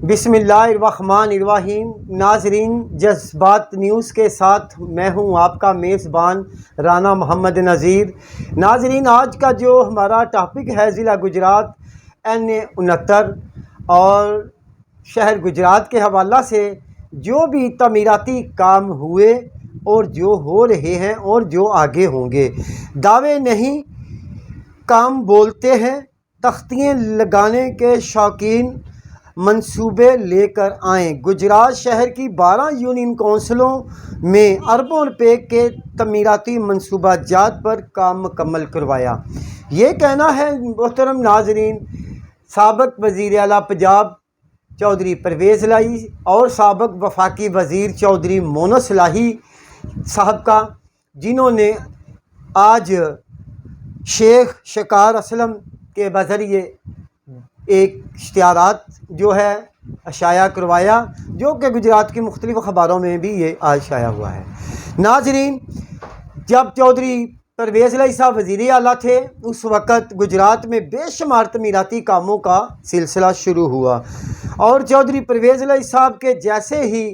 بسم اللہ الرحمن الرحیم۔ ناظرین، جذبات نیوز کے ساتھ میں ہوں آپ کا میزبان رانا محمد نذیر۔ ناظرین، آج کا جو ہمارا ٹاپک ہے ضلع گجرات N69 اور شہر گجرات کے حوالہ سے جو بھی تعمیراتی کام ہوئے اور جو ہو رہے ہیں اور جو آگے ہوں گے۔ دعوے نہیں، کام بولتے ہیں۔ تختیاں لگانے کے شوقین منصوبے لے کر آئیں۔ گجرات شہر کی 12 یونین کونسلوں میں اربوں روپے کے تعمیراتی منصوبہ جات پر کام مکمل کروایا۔ یہ کہنا ہے محترم ناظرین سابق وزیر اعلیٰ پنجاب چودھری پرویز الہی اور سابق وفاقی وزیر چودھری مونس الہی صاحب کا، جنہوں نے آج شیخ شکار اسلم کے بذریعے ایک اشتہارات جو ہے شائع کروایا، جو کہ گجرات کی مختلف اخباروں میں بھی یہ آج شائع ہوا ہے۔ ناظرین، جب چودھری پرویز الہی صاحب وزیر اعلیٰ تھے اس وقت گجرات میں بے شمار تعمیراتی کاموں کا سلسلہ شروع ہوا، اور چودھری پرویز الہی صاحب کے جیسے ہی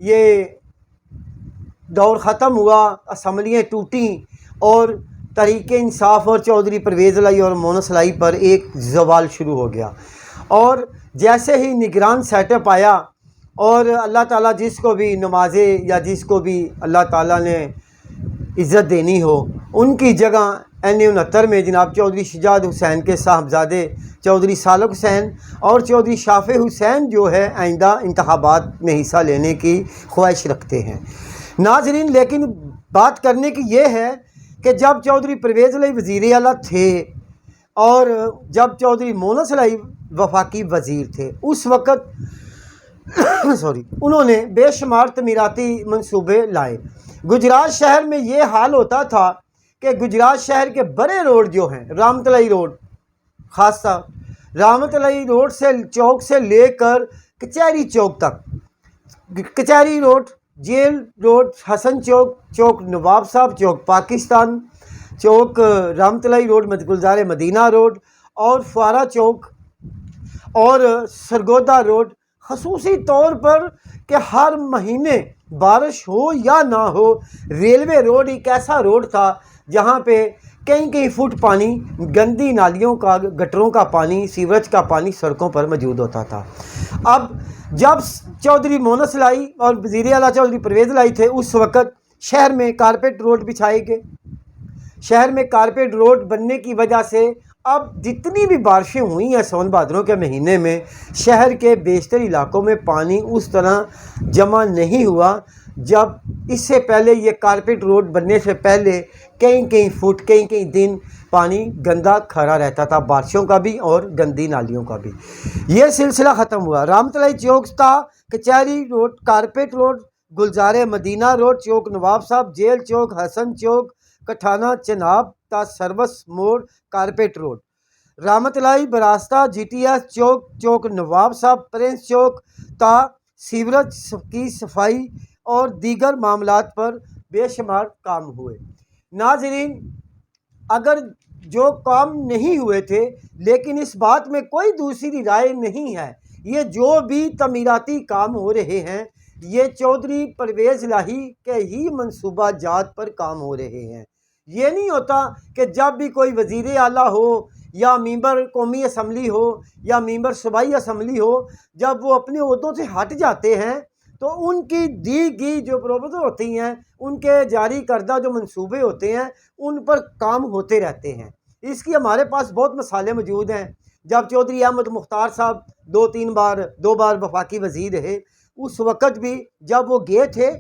یہ دور ختم ہوا، اسمبلیاں ٹوٹیں اور تحریک انصاف اور چودھری پرویز الہی اور مونس الہی پر ایک زوال شروع ہو گیا، اور جیسے ہی نگران سیٹ اپ آیا اور اللہ تعالیٰ جس کو بھی نوازے یا جس کو بھی اللہ تعالیٰ نے عزت دینی ہو، ان کی جگہ N69 میں جناب چودھری شجاعت حسین کے صاحبزادے چودھری سالک حسین اور چودھری شافع حسین جو ہے آئندہ انتخابات میں حصہ لینے کی خواہش رکھتے ہیں۔ ناظرین، لیکن بات کرنے کی یہ ہے کہ جب چودھری پرویز الہی وزیر اعلیٰ تھے اور جب چودھری مونس الہی وفاقی وزیر تھے اس وقت انہوں نے بے شمار تعمیراتی منصوبے لائے۔ گجرات شہر میں یہ حال ہوتا تھا کہ گجرات شہر کے بڑے روڈ جو ہیں، رحمت الہی روڈ، خاصہ رحمت الہی روڈ سے چوک سے لے کر کچہری چوک تک، کچہری روڈ، جیل روڈ، حسن چوک، چوک نواب صاحب، چوک پاکستان چوک، رحمت الہی روڈ، گلزار مدینہ روڈ اور فوارہ چوک اور سرگودا روڈ، خصوصی طور پر کہ ہر مہینے بارش ہو یا نہ ہو، ریلوے روڈ ایک ایسا روڈ تھا جہاں پہ کئی فٹ پانی، گندی نالیوں کا، گٹروں کا پانی، سیوریج کا پانی سڑکوں پر موجود ہوتا تھا۔ اب جب چودھری مونس الہی اور وزیر اعلیٰ چودھری پرویز الہی تھے اس وقت شہر میں کارپیٹ روڈ بچھائے گئے۔ شہر میں کارپیٹ روڈ بننے کی وجہ سے اب جتنی بھی بارشیں ہوئی ہیں سون بھادروں کے مہینے میں، شہر کے بیشتر علاقوں میں پانی اس طرح جمع نہیں ہوا۔ جب اس سے پہلے یہ کارپیٹ روڈ بننے سے پہلے کئی فٹ، کئی دن پانی گندا کھڑا رہتا تھا، بارشوں کا بھی اور گندی نالیوں کا بھی۔ یہ سلسلہ ختم ہوا۔ رحمت الہی چوک تھا، کچہری روڈ، کارپیٹ روڈ، گلزار مدینہ روڈ، چوک نواب صاحب، جیل چوک، حسن چوک، کٹھانہ چناب تا سروس موڑ، کارپیٹ روڈ، رحمت الہی براستہ، GTS چوک، چوک نواب صاحب، پرنس چوک تا سیوریج کی صفائی اور دیگر معاملات پر بے شمار کام ہوئے۔ ناظرین، اگر جو کام نہیں ہوئے تھے لیکن اس بات میں کوئی دوسری رائے نہیں ہے، یہ جو بھی تعمیراتی کام ہو رہے ہیں یہ چودھری پرویز الہی کے ہی منصوبہ جات پر کام ہو رہے ہیں۔ یہ نہیں ہوتا کہ جب بھی کوئی وزیر اعلیٰ ہو یا ممبر قومی اسمبلی ہو یا ممبر صوبائی اسمبلی ہو، جب وہ اپنے عہدوں سے ہٹ جاتے ہیں تو ان کی دی گئی جو پروپوزل ہوتی ہیں، ان کے جاری کردہ جو منصوبے ہوتے ہیں ان پر کام ہوتے رہتے ہیں۔ اس کی ہمارے پاس بہت مثالیں موجود ہیں۔ جب چودھری احمد مختار صاحب دو بار وفاقی وزیر رہے، اس وقت بھی جب وہ گئے تھے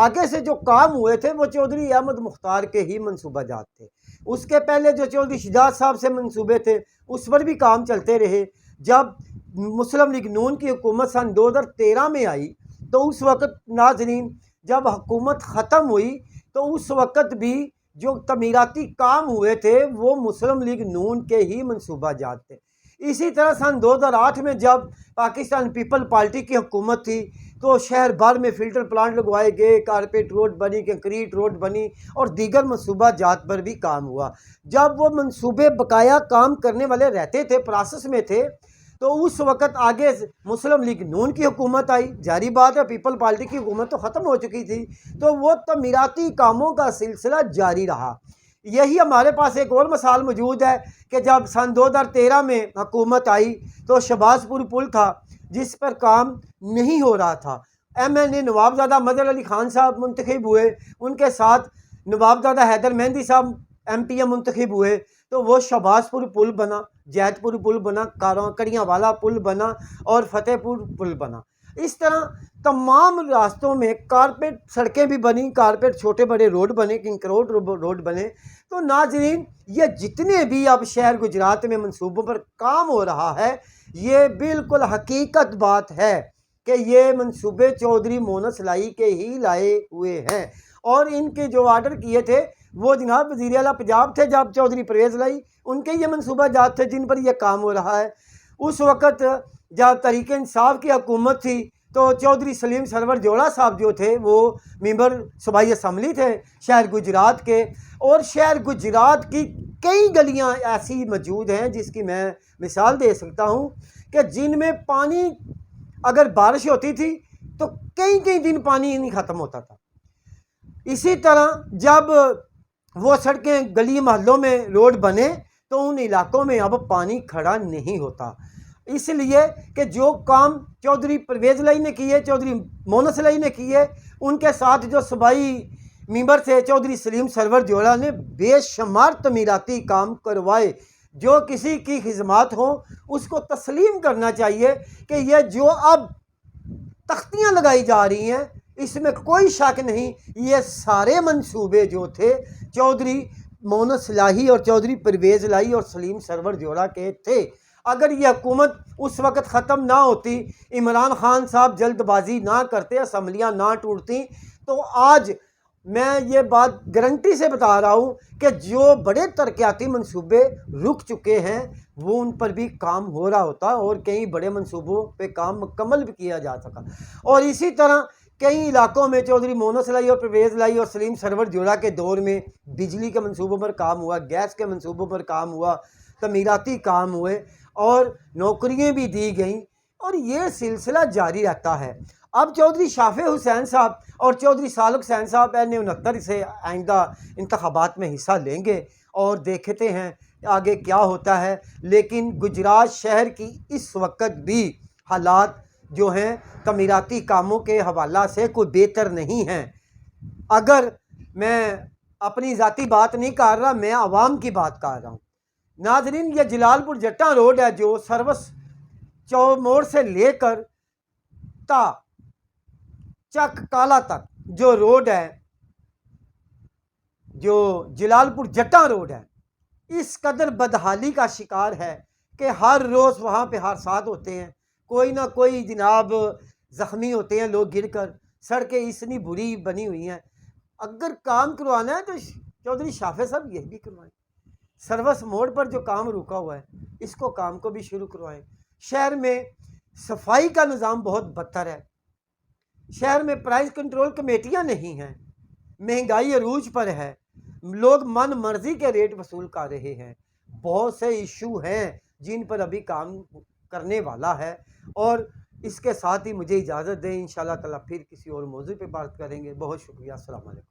آگے سے جو کام ہوئے تھے وہ چودھری احمد مختار کے ہی منصوبہ جات تھے۔ اس کے پہلے جو چودھری شجاعت صاحب سے منصوبے تھے اس پر بھی کام چلتے رہے۔ جب مسلم لیگ نون کی حکومت سن 2013 میں آئی تو اس وقت ناظرین جب حکومت ختم ہوئی تو اس وقت بھی جو تعمیراتی کام ہوئے تھے وہ مسلم لیگ نون کے ہی منصوبہ جات تھے۔ اسی طرح سن 2008 میں جب پاکستان پیپل پارٹی کی حکومت تھی تو شہر بھر میں فلٹر پلانٹ لگوائے گئے، کارپیٹ روڈ بنی، کنکریٹ روڈ بنی اور دیگر منصوبہ جات پر بھی کام ہوا۔ جب وہ منصوبے بقایا کام کرنے والے رہتے تھے، پروسیس میں تھے، تو اس وقت آگے مسلم لیگ نون کی حکومت آئی، جاری بات ہے پیپل پارٹی کی حکومت تو ختم ہو چکی تھی، تو وہ تعمیراتی کاموں کا سلسلہ جاری رہا۔ یہی ہمارے پاس ایک اور مثال موجود ہے کہ جب سن 2013 میں حکومت آئی تو شہباز پور پل تھا جس پر کام نہیں ہو رہا تھا، ایم این اے نوابزادہ مظہر علی خان صاحب منتخب ہوئے، ان کے ساتھ نوابزادہ حیدر مہندی صاحب ایم پی اے منتخب ہوئے، تو وہ شہباز پور پل بنا، جیت پور پل بنا، کڑیاں والا پل بنا اور فتح پور پل بنا۔ اس طرح تمام راستوں میں کارپیٹ سڑکیں بھی بنی، کارپیٹ چھوٹے بڑے روڈ بنے، کنگ روڈ روڈ بنے۔ تو ناظرین، یہ جتنے بھی اب شہر گجرات میں منصوبوں پر کام ہو رہا ہے، یہ بالکل حقیقت بات ہے کہ یہ منصوبے چودھری مونس لائی کے ہی لائے ہوئے ہیں، اور ان کے جو آرڈر کیے تھے وہ جناب وزیر اعلیٰ پنجاب تھے جب چودھری پرویز لائی، ان کے یہ منصوبہ جات تھے جن پر یہ کام ہو رہا ہے۔ اس وقت جب تحریک انصاف کی حکومت تھی تو چودھری سلیم سرور جوڑا صاحب جو تھے وہ ممبر صوبائی اسمبلی تھے شہر گجرات کے، اور شہر گجرات کی کئی گلیاں ایسی موجود ہیں جس کی میں مثال دے سکتا ہوں کہ جن میں پانی اگر بارش ہوتی تھی تو کئی دن پانی نہیں ختم ہوتا تھا۔ اسی طرح جب وہ سڑکیں گلی محلوں میں روڈ بنے تو ان علاقوں میں اب پانی کھڑا نہیں ہوتا، اس لیے کہ جو کام چودھری پرویز لائی نے کیے، چودھری مونس لائی نے کیے، ان کے ساتھ جو صوبائی ممبر تھے چودھری سلیم سرور جوڑا نے بے شمار تعمیراتی کام کروائے۔ جو کسی کی خدمات ہوں اس کو تسلیم کرنا چاہیے کہ یہ جو اب تختیاں لگائی جا رہی ہیں اس میں کوئی شک نہیں، یہ سارے منصوبے جو تھے چودھری مونس لاہی اور چودھری پرویز لائی اور سلیم سرور جوڑا کے تھے۔ اگر یہ حکومت اس وقت ختم نہ ہوتی، عمران خان صاحب جلد بازی نہ کرتے، اسمبلیاں نہ ٹوٹتی، تو آج میں یہ بات گارنٹی سے بتا رہا ہوں کہ جو بڑے ترقیاتی منصوبے رک چکے ہیں وہ ان پر بھی کام ہو رہا ہوتا، اور کئی بڑے منصوبوں پہ کام مکمل بھی کیا جا سکا۔ اور اسی طرح کئی علاقوں میں چودھری مونس لائی اور پرویز لائی اور سلیم سرور جوڑا کے دور میں بجلی کے منصوبوں پر کام ہوا، گیس کے منصوبوں پر کام ہوا، تعمیراتی کام ہوئے اور نوکریاں بھی دی گئیں، اور یہ سلسلہ جاری رہتا ہے۔ اب چودھری شافع حسین صاحب اور چودھری سالک حسین صاحب N69 سے آئندہ انتخابات میں حصہ لیں گے اور دیکھتے ہیں آگے کیا ہوتا ہے، لیکن گجرات شہر کی اس وقت بھی حالات جو ہیں تعمیراتی کاموں کے حوالہ سے کوئی بہتر نہیں ہیں۔ اگر میں اپنی ذاتی بات نہیں کر رہا، میں عوام کی بات کر رہا ہوں۔ ناظرین، یہ جلال پور جٹاں روڈ ہے جو سروس موڑ سے لے کر تا چک کالا تک جو روڈ ہے، جو جلال پور جٹاں روڈ ہے، اس قدر بدحالی کا شکار ہے کہ ہر روز وہاں پہ حادثات ہوتے ہیں، کوئی نہ کوئی جناب زخمی ہوتے ہیں لوگ گر کر، سڑکیں اتنی بری بنی ہوئی ہیں۔ اگر کام کروانا ہے تو چودھری شافع صاحب یہ بھی کروائیں، سروس موڑ پر جو کام رکا ہوا ہے اس کو کام کو بھی شروع کروائیں۔ شہر میں صفائی کا نظام بہت بدتر ہے، شہر میں پرائز کنٹرول کمیٹیاں نہیں ہیں، مہنگائی عروج پر ہے، لوگ من مرضی کے ریٹ وصول کر رہے ہیں، بہت سے ایشو ہیں جن پر ابھی کام کرنے والا ہے۔ اور اس کے ساتھ ہی مجھے اجازت دیں، انشاءاللہ تعالیٰ پھر کسی اور موضوع پہ بات کریں گے۔ بہت شکریہ، السلام علیکم۔